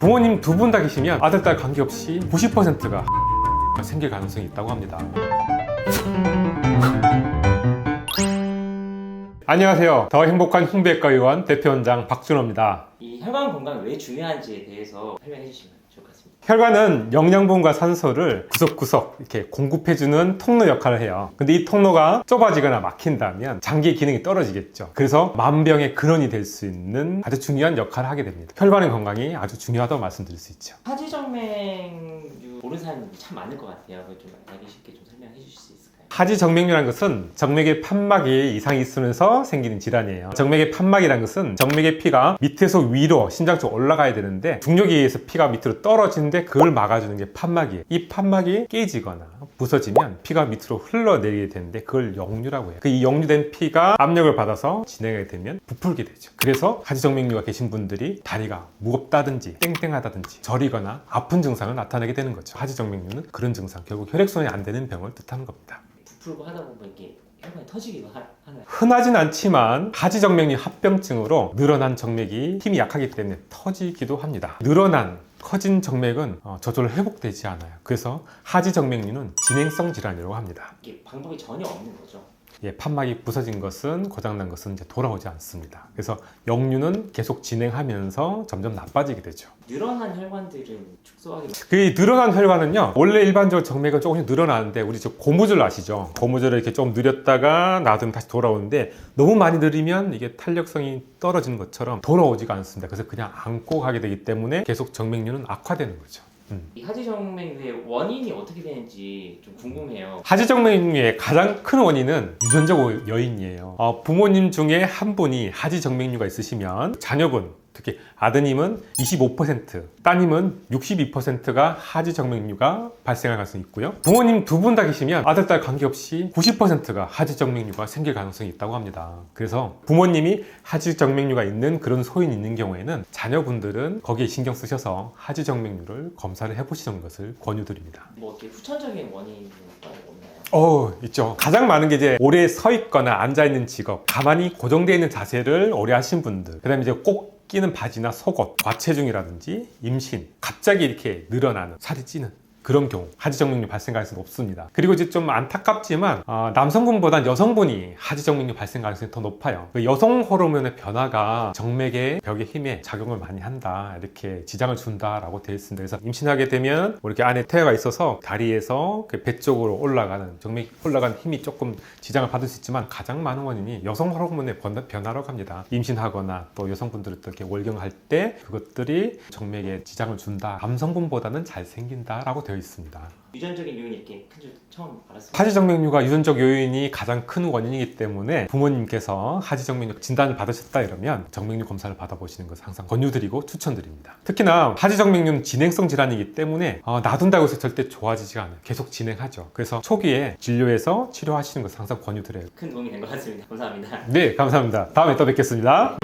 부모님 두 분 다 계시면 아들, 딸 관계없이 90%가 생길 가능성이 있다고 합니다. 안녕하세요. 더 행복한 흉부외과 의원 대표원장 박준호입니다. 이 혈관 건강이 왜 중요한지에 대해서 설명해 주시면 좋을 것 같습니다. 혈관은 영양분과 산소를 구석구석 이렇게 공급해주는 통로 역할을 해요. 근데 이 통로가 좁아지거나 막힌다면 장기 기능이 떨어지겠죠. 그래서 만병의 근원이 될 수 있는 아주 중요한 역할을 하게 됩니다. 혈관의 건강이 아주 중요하다고 말씀드릴 수 있죠. 하지정맥류 모르는 사람이 참 많을 것 같아요. 그걸 좀 알기 쉽게 좀 설명해 주실 수 있을까요? 하지정맥류라는 것은 정맥의 판막에 이상이 있으면서 생기는 질환이에요. 정맥의 판막이라는 것은 정맥의 피가 밑에서 위로 심장 쪽 올라가야 되는데 중력에 의해서 피가 밑으로 떨어지는데 그걸 막아주는 게 판막이에요. 이 판막이 깨지거나 부서지면 피가 밑으로 흘러내리게 되는데 그걸 역류라고 해요. 이 역류된 피가 압력을 받아서 진행하게 되면 부풀게 되죠. 그래서 하지정맥류가 계신 분들이 다리가 무겁다든지 땡땡하다든지 저리거나 아픈 증상을 나타내게 되는 거죠. 하지정맥류는 그런 증상, 결국 혈액순환이 안 되는 병을 뜻하는 겁니다. 부풀고 하다 보면 이렇게 혈관이 터지기도 하나요? 흔하진 않지만 하지정맥류 합병증으로 늘어난 정맥이 힘이 약하기 때문에 터지기도 합니다. 늘어난 커진 정맥은 저절로 회복되지 않아요. 그래서 하지정맥류는 진행성 질환이라고 합니다. 이게 방법이 전혀 없는 거죠. 판막이 부서진 것은, 고장난 것은 이제 돌아오지 않습니다. 그래서 역류는 계속 진행하면서 점점 나빠지게 되죠. 늘어난 혈관들은 축소하기 그 늘어난 혈관은요, 원래 일반적으로 정맥은 조금씩 늘어나는데, 우리 저 고무줄 아시죠? 고무줄을 이렇게 좀 느렸다가 놔두면 다시 돌아오는데, 너무 많이 느리면 이게 탄력성이 떨어지는 것처럼 돌아오지가 않습니다. 그래서 그냥 안고 가게 되기 때문에 계속 정맥류는 악화되는 거죠. 이 하지정맥류의 원인이 어떻게 되는지 좀 궁금해요. 하지정맥류의 가장 큰 원인은 유전적 요인이에요. 부모님 중에 한 분이 하지정맥류가 있으시면 자녀분, 특히 아드님은 25%, 따님은 62%가 하지정맥류가 발생할 가능성이 있고요. 부모님 두 분 다 계시면 아들, 딸 관계없이 90%가 하지정맥류가 생길 가능성이 있다고 합니다. 그래서 부모님이 하지정맥류가 있는 그런 소인이 있는 경우에는 자녀분들은 거기에 신경 쓰셔서 하지정맥류를 검사를 해보시는 것을 권유드립니다. 뭐 이렇게 후천적인 원인은 따로 없나요? 있죠. 가장 많은 게 이제 오래 서 있거나 앉아 있는 직업, 가만히 고정되어 있는 자세를 오래 하신 분들, 그 다음에 이제 꼭 끼는 바지나 속옷, 과체중이라든지 임신, 갑자기 이렇게 늘어나는, 살이 찌는 그런 경우 하지정맥류 발생 가능성이 높습니다. 그리고 이제 좀 안타깝지만 남성분보다 여성분이 하지정맥류 발생 가능성이 더 높아요. 여성 호르몬의 변화가 정맥의 벽의 힘에 작용을 많이 한다, 이렇게 지장을 준다라고 되어 있습니다. 그래서 임신하게 되면 이렇게 안에 태아가 있어서 다리에서 배 쪽으로 올라가는, 정맥이 올라가는 힘이 조금 지장을 받을 수 있지만 가장 많은 원인이 여성 호르몬의 변화라고 합니다. 임신하거나 또 여성분들이 이렇게 월경할 때 그것들이 정맥에 지장을 준다, 남성분보다는 잘 생긴다라고 되어 있습니다. 유전적인 요인이 이렇게 큰 줄 처음 알았습니다. 하지정맥류가 유전적 요인이 가장 큰 원인이기 때문에 부모님께서 하지정맥류 진단을 받으셨다 이러면 정맥류 검사를 받아보시는 것을 항상 권유드리고 추천드립니다. 특히나 하지정맥류는 진행성 질환이기 때문에 놔둔다고 해서 절대 좋아지지가 않아요. 계속 진행하죠. 그래서 초기에 진료해서 치료하시는 것을 항상 권유드려요. 큰 도움이 된 것 같습니다. 감사합니다. 네, 감사합니다. 다음에 또 뵙겠습니다.